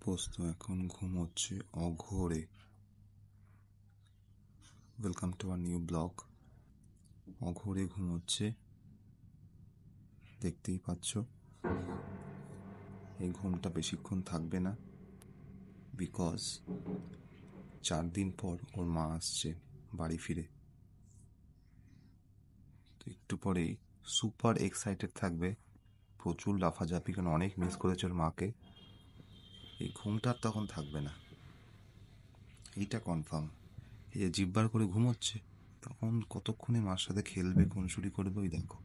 পোস্ত এখন ঘুমোচ্ছে অঘোরে। Welcome to our new blog. অঘোরে ঘুমোচ্ছে, দেখতেই পাচ্ছ। এই ঘুমটা বেশিক্ষণ থাকবে না, বিকজ 4 দিন পর ওর মা আসছে বাড়ি ফিরে। তো একটু পরেই সুপার এক্সাইটেড থাকবে, প্রচুর লাফাঝাপি, কারণ অনেক মিস করেছে ওর মাকে। এই ঘুমটা আর তখন থাকবে না, এইটা কনফার্ম। এই যে জিব্বার করে ঘুমোচ্ছে, তখন কতক্ষণে মার সাথে খেলবে, খুনসুরি করবে। ওই দেখো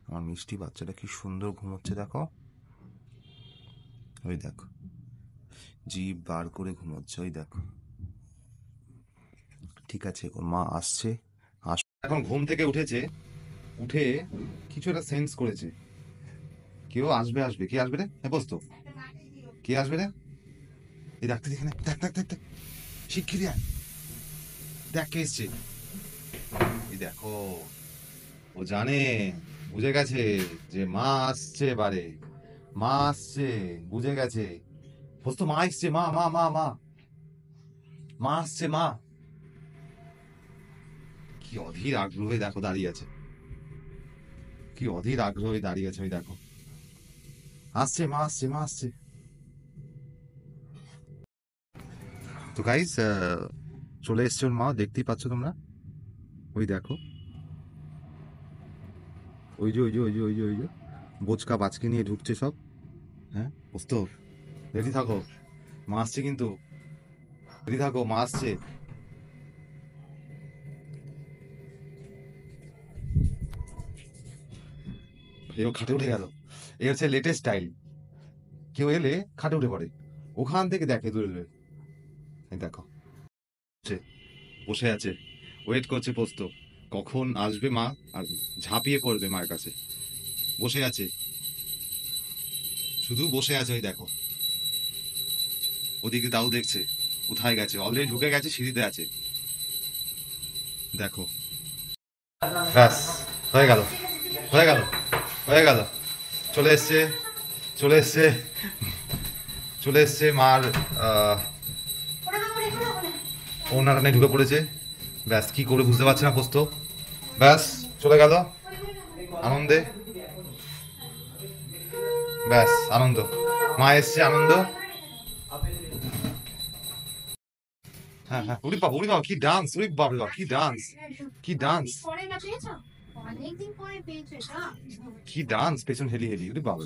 আমার মিষ্টি বাচ্চাটা কি সুন্দর ঘুমোচ্ছে, দেখো, ওই দেখো জিভ বার করে ঘুমোচ্ছে, ওই দেখো। ঠিক আছে, ওর মা আসছে। এখন ঘুম থেকে উঠেছে, উঠে কিছু একটা সেন্স করেছে, কেউ আসবে। আসবে কে আসবে রে? হ্যাঁ বস তো, কে আসবে রে? এই ডাকতে দেখে, দেখ দেখ দেখ দেখ, শিগগিরি আয়, দেখ কে এসছে। এই দেখো, ও জানে, বুঝে গেছে যে মা আসছে এবারে, মা আসছে, বুঝে গেছে। বস তো, মা এসছে, মা মা মা মা মা আসছে, মা। কি অধীর আগ্রহে দেখো দাঁড়িয়ে আছে, কি অধীর আগ্রহে দাঁড়িয়ে আছে, ওই দেখো আসছে, মা আসছে, মা আসছে। তো গাইস, চলে এসছে ওর মা, দেখতেই পাচ্ছ তোমরা। ওই দেখো, ওই যে ওই যে ওই যে ওই যে ওই যে বোচকা বাচকে নিয়ে ঢুকছে সব। হ্যাঁ বুঝতো, রেডি থাকো, মা আসছে কিন্তু, রেডি থাকো, মা আসছে। এও খাটে উঠে গেল। এ হচ্ছে লেটেস্ট স্টাইল, কেউ এলে খাটে উঠে পড়ে, ওখান থেকে দেখে দূরে। এই দেখো, বসে আছে, ওয়েট করছে পোস্ত, কখন আসবে মা আর ঝাঁপিয়ে পড়বে মায়ের কাছে। বসে আছে, শুধু বসে আছে, ওই দেখো। ওদিকে দাও দেখছে, কোথায় গেছে, অলরেডি ঢুকে গেছে, সিঁড়িতে আছে, দেখো। ব্যাস, হয়ে গেল, হয়ে গেল, হয়ে গেল। চলে এসছে, চলে এসছে, চলে এসছে মার ওনারা নিয়ে ঢুকে পড়েছে। ব্যাস, কি করে বুঝতে পারছে না পোস্ত। ব্যাস, চলে গেল আনন্দে। ব্যাস, আনন্দ, মা এসছে, আনন্দ। হ্যাঁ হ্যাঁ, উড়ি বাবা, উড়ি বাবা, কি ডান্স, উড়ি বাবা, কি ডান্স, কি ডান্স, কি ডান্স, পেছন হেলি হেলি, উড়ি বাবা।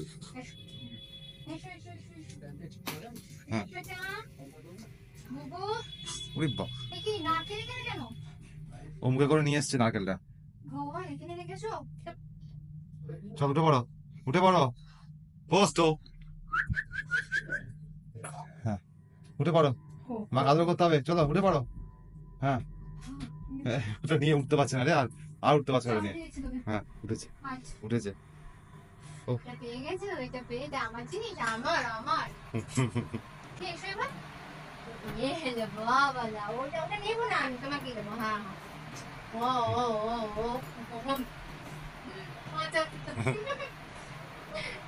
হ্যাঁ, উড়ি বাবা, ও মুখে করে নিয়ে এসছে নারকেলটা। চল উঠে পড়ো, উঠে পড়ো পোস্ত। হ্যাঁ, উঠে পড়ো, মা আদর করতে হবে, চলো উঠে পড়ো। হ্যাঁ, ওটা নিয়ে উঠতে পারছে না রে, আর আর উঠতে পারছে না নিয়ে। হ্যাঁ, উঠেছে, উঠেছে। ও পেয়ে গেছে, ওইটা পেয়ে আমার জিনিস, আমার আমার এসো এবার। বাবা ওটা ওটা নেবো না, আমি তোমাকে দেবো। হ্যাঁ হ্যাঁ, ও ও ও ও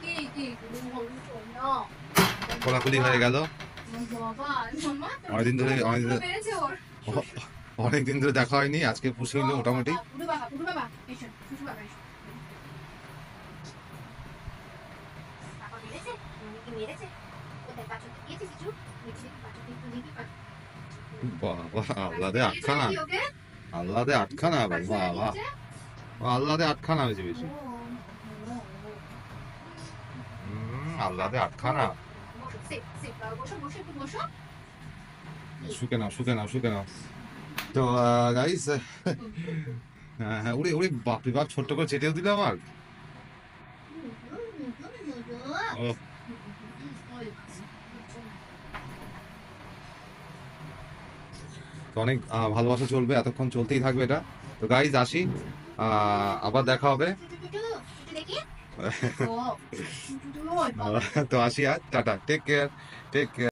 কি কি কোলাকুলি হয়ে গেল। অনেকদিন ধরে অনেকদিন ধরে দেখা হয়নি, আজকে পুষে নিল মোটামুটি। বাবা, আল্লাদে আটখানা, আল্লাদে আটখানা ভাই, বাবা আল্লাদে আটখানা হয়েছে বেশি, আল্লাদে আটখানা। শুকে নাও, শুকে নাও, শুকে নাও। তো গাইস, হ্যাঁ হ্যাঁ, উড়ে উড়ে বাপরে বাপ, ছোট্ট করে চেটেও দিল আমার। তো অনেক ভালোবাসা চলবে, এতক্ষণ চলতেই থাকবে এটা। তো গাইজ আসি, আবার দেখা হবে। তো আসি, আর tata, take care, take care.